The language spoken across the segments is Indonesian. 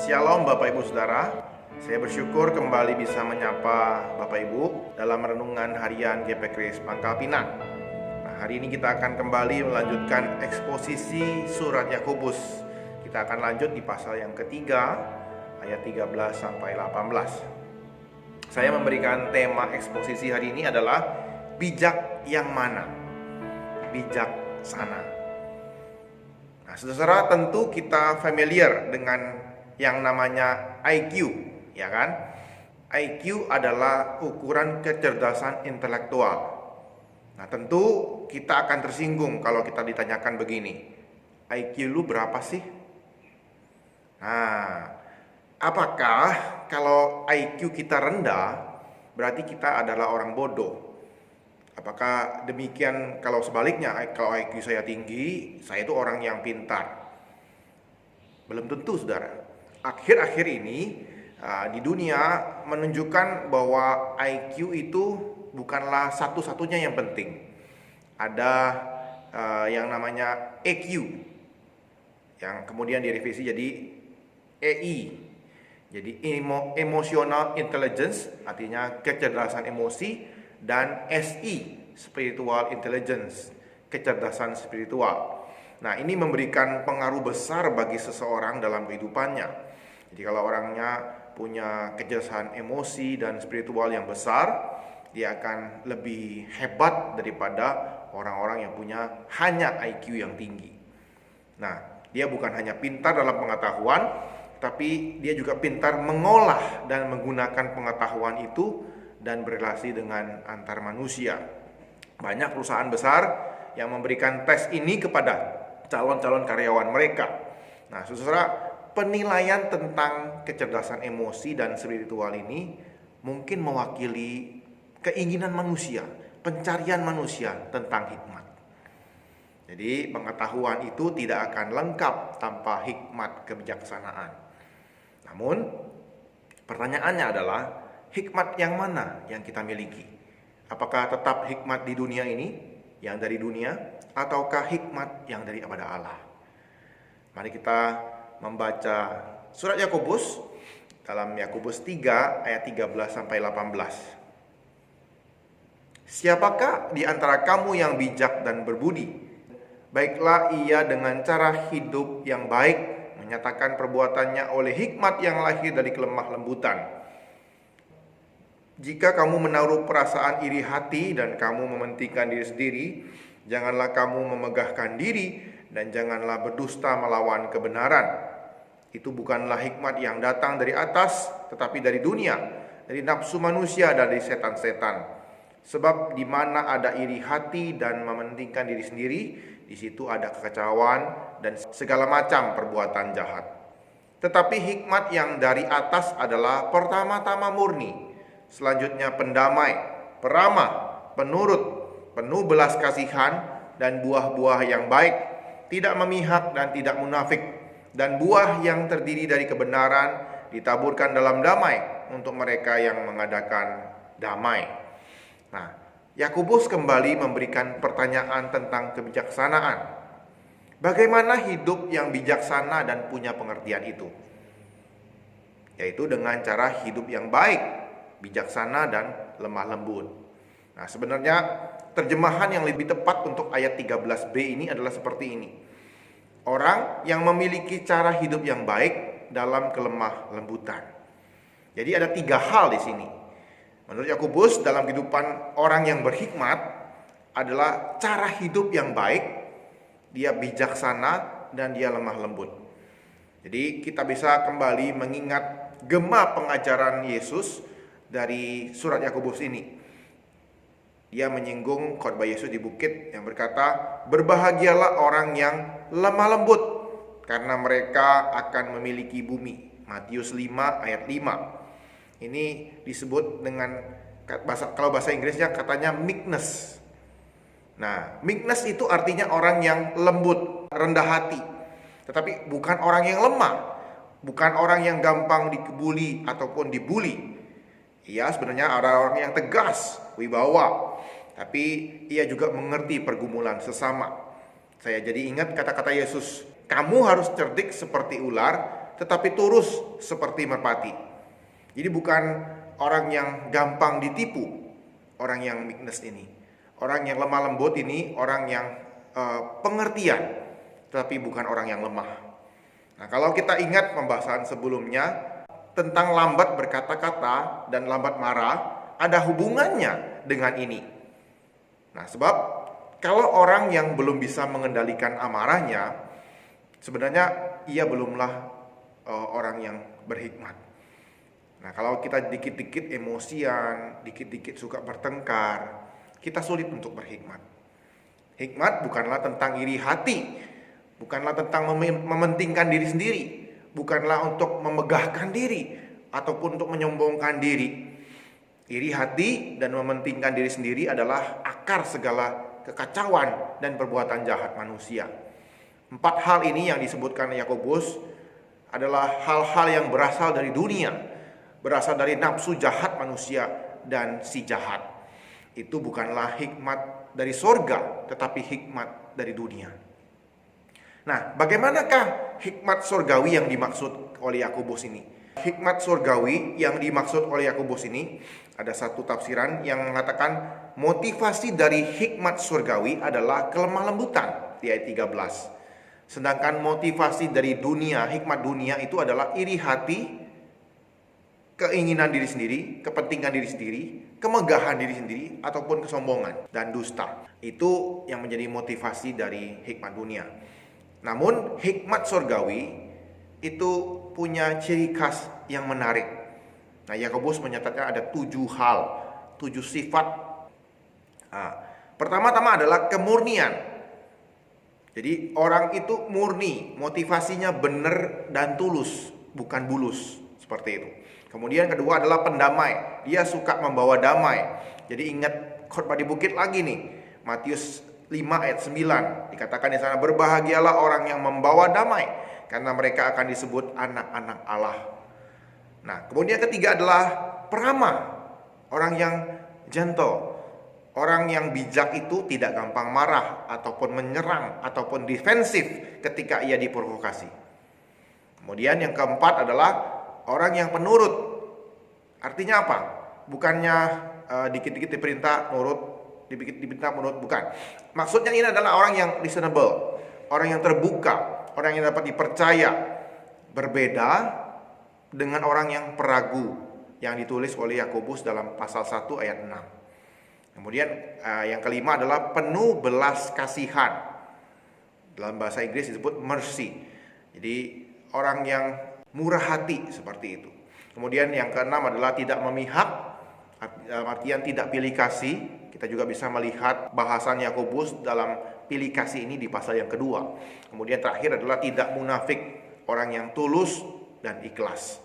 Shalom Bapak Ibu Saudara. Saya bersyukur kembali bisa menyapa Bapak Ibu dalam renungan harian GP Kris Pangkal Pinang. Nah, hari ini kita akan kembali melanjutkan eksposisi surat Yakobus. Kita akan lanjut di pasal yang ketiga, ayat 13 sampai 18. Saya memberikan tema eksposisi hari ini adalah bijak yang mana? Bijaksana. Nah, saudara, tentu kita familiar dengan yang namanya IQ, ya kan? IQ adalah ukuran kecerdasan intelektual. Nah, tentu kita akan tersinggung kalau kita ditanyakan begini, IQ lu berapa sih? Nah, apakah kalau IQ kita rendah, berarti kita adalah orang bodoh? Apakah demikian kalau sebaliknya, kalau IQ saya tinggi, saya itu orang yang pintar? Belum tentu, saudara. Akhir-akhir ini di dunia menunjukkan bahwa IQ itu bukanlah satu-satunya yang penting. Ada yang namanya EQ, yang kemudian direvisi jadi EI, jadi emotional intelligence, artinya kecerdasan emosi, dan SI, spiritual intelligence, kecerdasan spiritual. Nah, ini memberikan pengaruh besar bagi seseorang dalam kehidupannya. Jadi kalau orangnya punya kecerdasan emosi dan spiritual yang besar, dia akan lebih hebat daripada orang-orang yang punya hanya IQ yang tinggi. Nah, dia bukan hanya pintar dalam pengetahuan, tapi dia juga pintar mengolah dan menggunakan pengetahuan itu dan berrelasi dengan antar manusia. Banyak perusahaan besar yang memberikan tes ini kepada calon-calon karyawan mereka. Nah, saudara, penilaian tentang kecerdasan emosi dan spiritual ini mungkin mewakili keinginan manusia, pencarian manusia tentang hikmat. Jadi pengetahuan itu tidak akan lengkap tanpa hikmat kebijaksanaan. Namun pertanyaannya adalah, hikmat yang mana yang kita miliki? Apakah tetap hikmat di dunia ini, yang dari dunia, ataukah hikmat yang daripada Allah? Mari kita membaca surat Yakobus dalam Yakobus 3 ayat 13 sampai 18. Siapakah di antara kamu yang bijak dan berbudi? Baiklah ia dengan cara hidup yang baik, menyatakan perbuatannya oleh hikmat yang lahir dari kelemah lembutan. Jika kamu menaruh perasaan iri hati dan kamu mementingkan diri sendiri, janganlah kamu memegahkan diri dan janganlah berdusta melawan kebenaran. Itu bukanlah hikmat yang datang dari atas, tetapi dari dunia, dari nafsu manusia dan dari setan-setan. Sebab di mana ada iri hati dan mementingkan diri sendiri, di situ ada kekacauan dan segala macam perbuatan jahat. Tetapi hikmat yang dari atas adalah pertama-tama murni, selanjutnya pendamai, peramah, penurut, penuh belas kasihan dan buah-buah yang baik, tidak memihak dan tidak munafik. Dan buah yang terdiri dari kebenaran ditaburkan dalam damai untuk mereka yang mengadakan damai. Nah, Yakobus kembali memberikan pertanyaan tentang kebijaksanaan. Bagaimana hidup yang bijaksana dan punya pengertian itu? Yaitu dengan cara hidup yang baik, bijaksana dan lemah lembut. Nah, sebenarnya terjemahan yang lebih tepat untuk ayat 13b ini adalah seperti ini. Orang yang memiliki cara hidup yang baik dalam kelemah lembutan. Jadi ada 3 hal di sini. Menurut Yakobus, dalam kehidupan orang yang berhikmat adalah cara hidup yang baik, dia bijaksana dan dia lemah lembut. Jadi kita bisa kembali mengingat gema pengajaran Yesus dari surat Yakobus ini. Dia menyinggung khotbah Yesus di bukit yang berkata, berbahagialah orang yang lemah lembut, karena mereka akan memiliki bumi. Matius 5 ayat 5. Ini disebut dengan, kalau bahasa Inggrisnya katanya meekness. Nah, meekness itu artinya orang yang lembut, rendah hati. Tetapi bukan orang yang lemah, bukan orang yang gampang dikebuli ataupun dibuli. Ia sebenarnya ada orang yang tegas, wibawa, tapi ia juga mengerti pergumulan sesama. Saya jadi ingat kata-kata Yesus, kamu harus cerdik seperti ular, tetapi tulus seperti merpati. Jadi bukan orang yang gampang ditipu, orang yang meekness ini. Orang yang lemah lembut ini orang yang pengertian, tetapi bukan orang yang lemah. Nah, kalau kita ingat pembahasan sebelumnya tentang lambat berkata-kata dan lambat marah, ada hubungannya dengan ini. Nah, sebab kalau orang yang belum bisa mengendalikan amarahnya, sebenarnya ia belumlah orang yang berhikmat. Nah, kalau kita dikit-dikit emosian, dikit-dikit suka bertengkar, kita sulit untuk berhikmat. Hikmat bukanlah tentang iri hati, bukanlah tentang mementingkan diri sendiri, bukanlah untuk memegahkan diri ataupun untuk menyombongkan diri. Iri hati dan mementingkan diri sendiri adalah akar segala kekacauan dan perbuatan jahat manusia. 4 hal ini yang disebutkan Yakobus adalah hal-hal yang berasal dari dunia, berasal dari nafsu jahat manusia dan si jahat. Itu bukanlah hikmat dari sorga, tetapi hikmat dari dunia. Nah, bagaimanakah hikmat sorgawi yang dimaksud oleh Yakobus ini? Hikmat sorgawi yang dimaksud oleh Yakobus ini, ada satu tafsiran yang mengatakan motivasi dari hikmat sorgawi adalah kelemah lembutan di ayat 13. Sedangkan motivasi dari dunia, hikmat dunia itu adalah iri hati, keinginan diri sendiri, kepentingan diri sendiri, kemegahan diri sendiri, ataupun kesombongan dan dusta. Itu yang menjadi motivasi dari hikmat dunia. Namun hikmat surgawi itu punya ciri khas yang menarik. Nah, Yakobus menyatakan ada 7 hal, 7 sifat. Pertama-tama adalah kemurnian. Jadi orang itu murni, motivasinya benar dan tulus, bukan bulus, seperti itu. Kemudian kedua adalah pendamai. Dia suka membawa damai. Jadi ingat khotbah di bukit lagi nih. Matius 5 ayat 9 dikatakan di sana, berbahagialah orang yang membawa damai, karena mereka akan disebut anak-anak Allah. Nah, kemudian ketiga adalah peramah. Orang yang gentle. Orang yang bijak itu tidak gampang marah ataupun menyerang ataupun defensif ketika ia diprovokasi. Kemudian yang keempat adalah orang yang penurut. Artinya apa? Bukannya dikit-dikit diperintah nurut, dikit-dikit diperintah menurut, bukan. Maksudnya ini adalah orang yang reasonable, orang yang terbuka, orang yang dapat dipercaya. Berbeda dengan orang yang peragu yang ditulis oleh Yakobus dalam pasal 1 ayat 6. Kemudian yang kelima adalah penuh belas kasihan. Dalam bahasa Inggris disebut mercy. Jadi orang yang murah hati seperti itu. Kemudian yang keenam adalah tidak memihak, artian tidak pilih kasih. Kita juga bisa melihat bahasan Yakobus dalam pilih kasih ini di pasal yang kedua. Kemudian terakhir adalah tidak munafik, orang yang tulus dan ikhlas.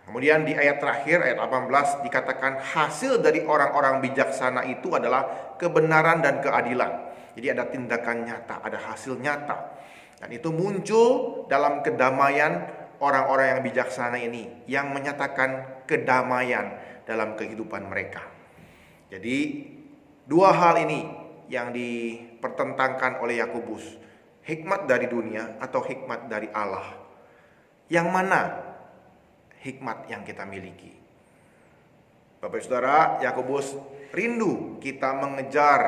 Kemudian di ayat terakhir, ayat 18 dikatakan hasil dari orang-orang bijaksana itu adalah kebenaran dan keadilan. Jadi ada tindakan nyata, ada hasil nyata. Dan itu muncul dalam kedamaian orang-orang yang bijaksana ini, yang menyatakan kedamaian dalam kehidupan mereka. Jadi 2 hal ini yang dipertentangkan oleh Yakobus. Hikmat dari dunia atau hikmat dari Allah. Yang mana hikmat yang kita miliki? Bapak Saudara, Yakobus rindu kita mengejar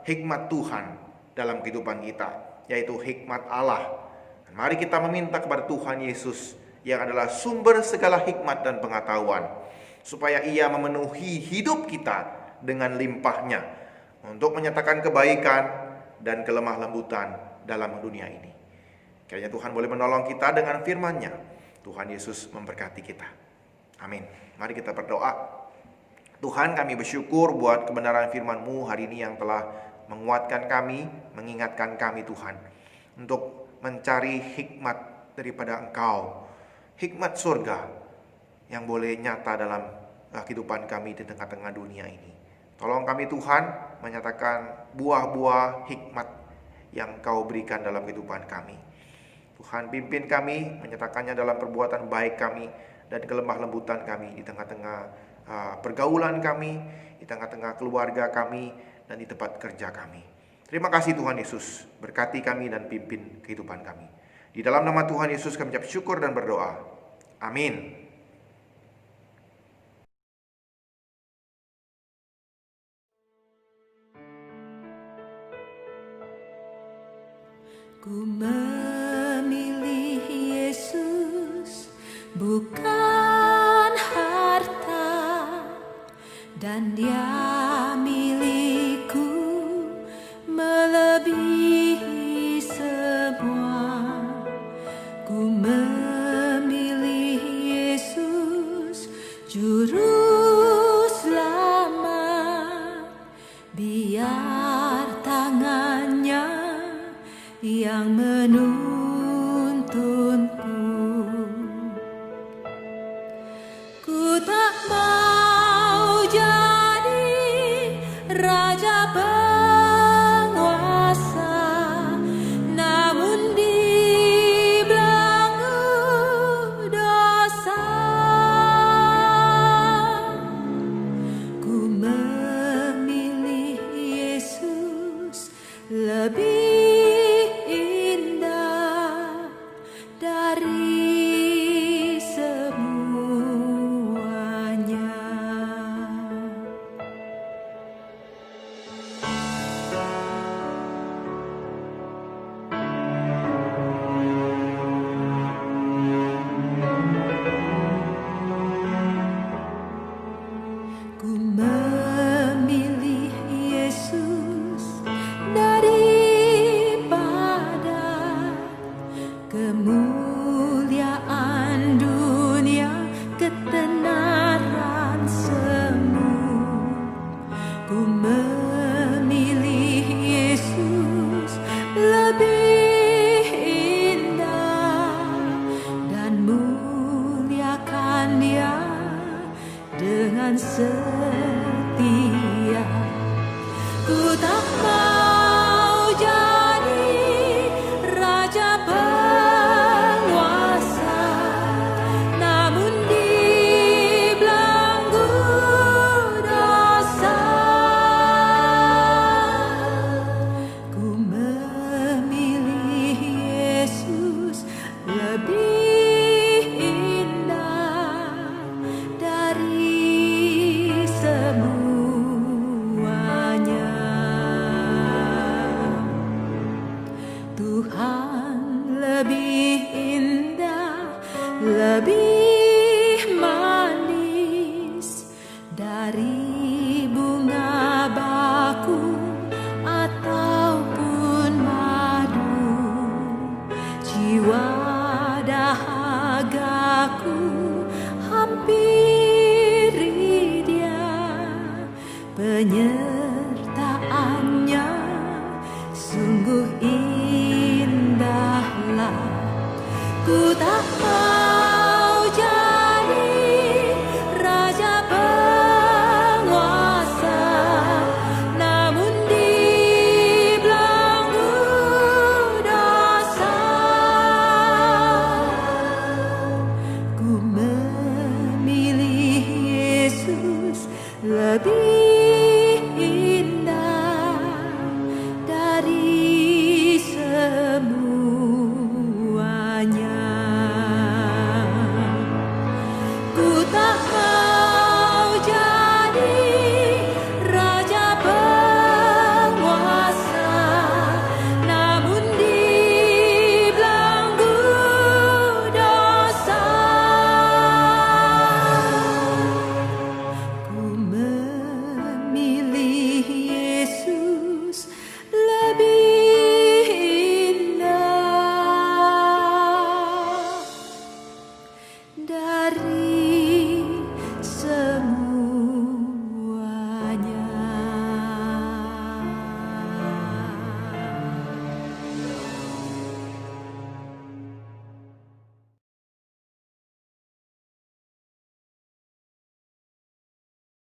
hikmat Tuhan dalam kehidupan kita, yaitu hikmat Allah. Dan mari kita meminta kepada Tuhan Yesus yang adalah sumber segala hikmat dan pengetahuan, supaya Ia memenuhi hidup kita dengan limpahnya untuk menyatakan kebaikan dan kelemah lembutan dalam dunia ini. Kiranya Tuhan boleh menolong kita dengan firman-Nya. Tuhan Yesus memberkati kita. Amin. Mari kita berdoa. Tuhan, kami bersyukur buat kebenaran firman-Mu hari ini yang telah menguatkan kami, mengingatkan kami Tuhan, untuk mencari hikmat daripada Engkau. Hikmat surga yang boleh nyata dalam kehidupan kami di tengah-tengah dunia ini. Tolong kami Tuhan menyatakan buah-buah hikmat yang Kau berikan dalam kehidupan kami. Tuhan, pimpin kami, menyatakannya dalam perbuatan baik kami dan kelemah lembutan kami di tengah-tengah pergaulan kami, di tengah-tengah keluarga kami, dan di tempat kerja kami. Terima kasih Tuhan Yesus, berkati kami dan pimpin kehidupan kami. Di dalam nama Tuhan Yesus kami ucap syukur dan berdoa. Amin. Ku memilih Yesus, bukan harta, dan Dia milikku melebihi semua. Ku memilih Yesus, Juru Selamat, biar tangannya yang menuntunku. Ku tak mau jadi raja penguasa, namun dibelenggu dosa. Ku memilih Yesus lebih dari semuanya. Ku memilih Yesus daripada kemuliaan dunia, ketenaran semu. Ku memilih Yesus lebih indah, dan muliakan Dia dengan setia. Ku tak mau jadi raja penguasa, namun dibelenggu dosa. Ku memilih Yesus lebih indah dari semuanya. Tuhan lebih indah, lebih